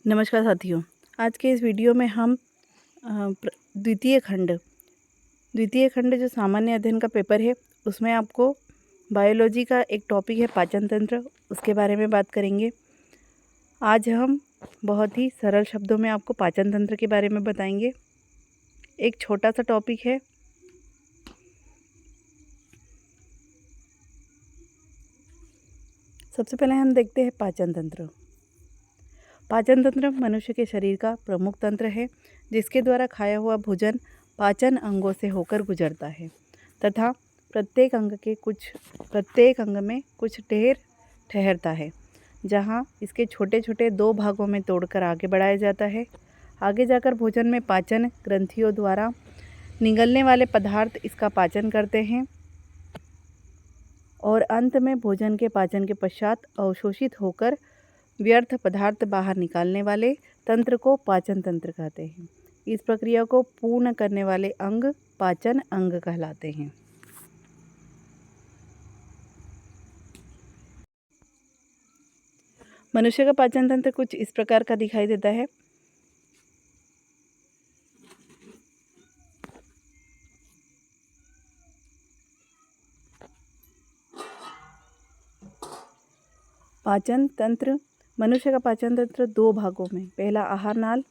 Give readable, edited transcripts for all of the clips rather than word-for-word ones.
नमस्कार साथियों। आज के इस वीडियो में हम द्वितीय खंड जो सामान्य अध्ययन का पेपर है उसमें आपको बायोलॉजी का एक टॉपिक है पाचन तंत्र, उसके बारे में बात करेंगे। आज हम बहुत ही सरल शब्दों में आपको पाचन तंत्र के बारे में बताएंगे। एक छोटा सा टॉपिक है। सबसे पहले हम देखते हैं पाचन तंत्र। पाचन तंत्र मनुष्य के शरीर का प्रमुख तंत्र है, जिसके द्वारा खाया हुआ भोजन पाचन अंगों से होकर गुजरता है तथा प्रत्येक अंग में कुछ देर ठहरता है, जहाँ इसके छोटे छोटे 2 भागों में तोड़कर आगे बढ़ाया जाता है। आगे जाकर भोजन में पाचन ग्रंथियों द्वारा निगलने वाले पदार्थ इसका पाचन करते हैं और अंत में भोजन के पाचन के पश्चात अवशोषित होकर व्यर्थ पदार्थ बाहर निकालने वाले तंत्र को पाचन तंत्र कहते हैं। इस प्रक्रिया को पूर्ण करने वाले अंग पाचन अंग कहलाते हैं। मनुष्य का पाचन तंत्र कुछ इस प्रकार का दिखाई देता है। मनुष्य का पाचन तंत्र 2 भागों में, पहला आहार नाल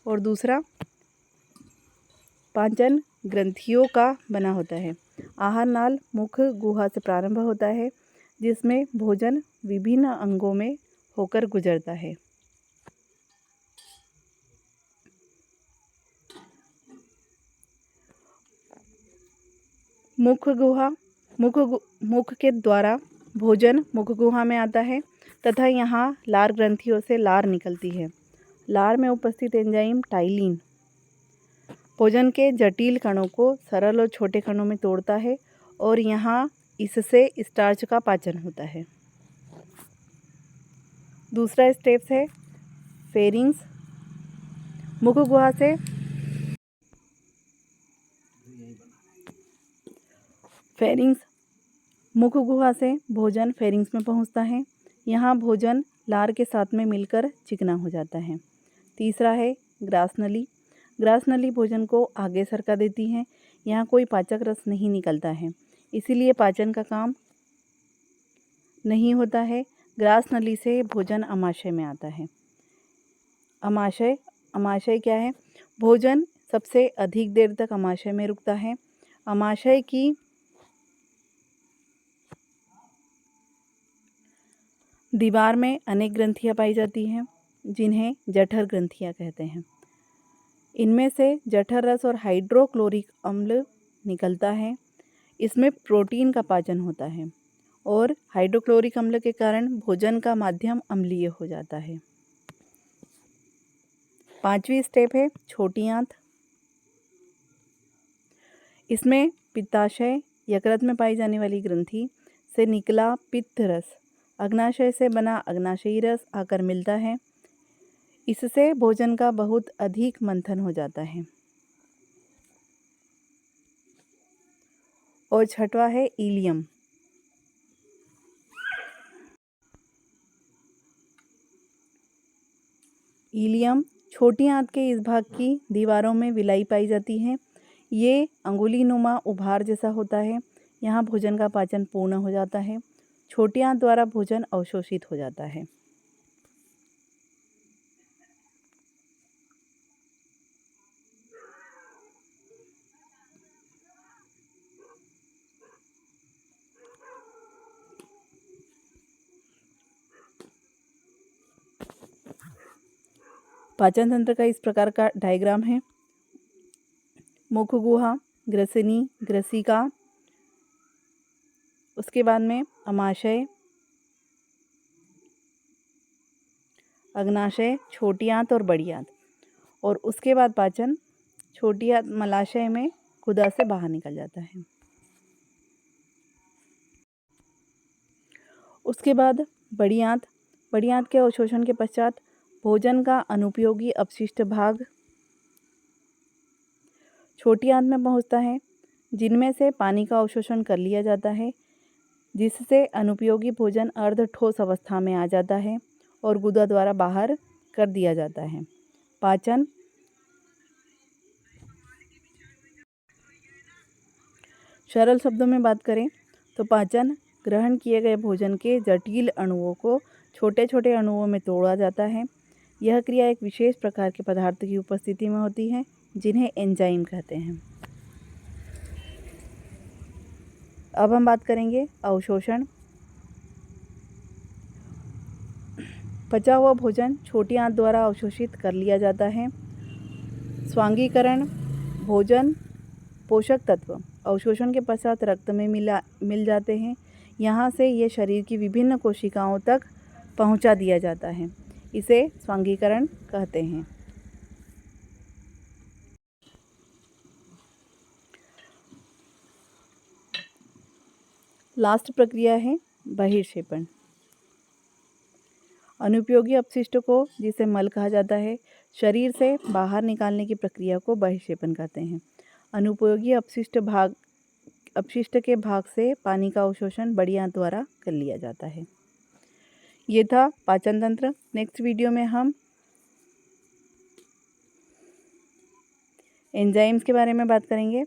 और दूसरा पाचन ग्रंथियों का बना होता है। आहार नाल मुख गुहा से प्रारंभ होता है, जिसमें भोजन विभिन्न अंगों में होकर गुजरता है। मुख के द्वारा भोजन मुख गुहा में आता है तथा यहाँ लार ग्रंथियों से लार निकलती है। लार में उपस्थित एंजाइम टाइलिन भोजन के जटिल कणों को सरल और छोटे कणों में तोड़ता है और यहाँ इससे स्टार्च का पाचन होता है। दूसरा स्टेप है फेरिंग्स। मुख गुहा से भोजन फेरिंग्स में पहुँचता है। यहाँ भोजन लार के साथ में मिलकर चिकना हो जाता है। तीसरा है ग्रास नली। ग्रास नली भोजन को आगे सरका देती है। यहाँ कोई पाचक रस नहीं निकलता है, इसीलिए पाचन का काम नहीं होता है। ग्रास नली से भोजन अमाशय में आता है। अमाशय क्या है? भोजन सबसे अधिक देर तक अमाशय में रुकता है। अमाशय की दीवार में अनेक ग्रंथियां पाई जाती हैं, जिन्हें जठर ग्रंथियां कहते हैं। इनमें से जठर रस और हाइड्रोक्लोरिक अम्ल निकलता है। इसमें प्रोटीन का पाचन होता है और हाइड्रोक्लोरिक अम्ल के कारण भोजन का माध्यम अम्लीय हो जाता है। 5वीं स्टेप है छोटी आंत। इसमें पित्ताशय यकृत में पाई जाने वाली ग्रंथि से निकला पित्त रस अग्नाशय से बना अग्नाशयी रस आकर मिलता है। इससे भोजन का बहुत अधिक मंथन हो जाता है। और 6वां है इलियम। इलियम छोटी आंत के इस भाग की दीवारों में विलाई पाई जाती है। ये अंगुली नुमा उभार जैसा होता है। यहाँ भोजन का पाचन पूर्ण हो जाता है। छोटी आंत द्वारा भोजन अवशोषित हो जाता है। पाचन तंत्र का इस प्रकार का डायग्राम है। मुख गुहा, ग्रसनी, ग्रसिका, उसके बाद में अमाशय, अग्नाशय, छोटी आंत और बड़ी आंत, और उसके बाद पाचन छोटी आंत मलाशय में गुदा से बाहर निकल जाता है। उसके बाद बड़ी आंत के अवशोषण के पश्चात भोजन का अनुपयोगी अपशिष्ट भाग छोटी आंत में पहुंचता है, जिनमें से पानी का अवशोषण कर लिया जाता है, जिससे अनुपयोगी भोजन अर्ध ठोस अवस्था में आ जाता है और गुदा द्वारा बाहर कर दिया जाता है। पाचन सरल शब्दों में बात करें तो पाचन ग्रहण किए गए भोजन के जटिल अणुओं को छोटे छोटे अणुओं में तोड़ा जाता है। यह क्रिया एक विशेष प्रकार के पदार्थ की उपस्थिति में होती है जिन्हें एंजाइम कहते हैं। अब हम बात करेंगे अवशोषण। पचा हुआ भोजन छोटी आंत द्वारा अवशोषित कर लिया जाता है। स्वांगीकरण भोजन पोषक तत्व अवशोषण के पश्चात रक्त में मिल जाते हैं। यहाँ से ये शरीर की विभिन्न कोशिकाओं तक पहुँचा दिया जाता है। इसे स्वांगीकरण कहते हैं। लास्ट प्रक्रिया है बहिर्क्षेपण। अनुपयोगी अपशिष्ट को, जिसे मल कहा जाता है, शरीर से बाहर निकालने की प्रक्रिया को बहिर्क्षेपण कहते हैं। अनुपयोगी अपशिष्ट के भाग से पानी का अवशोषण बड़ी आंत द्वारा कर लिया जाता है। ये था पाचन तंत्र। नेक्स्ट वीडियो में हम एंजाइम्स के बारे में बात करेंगे।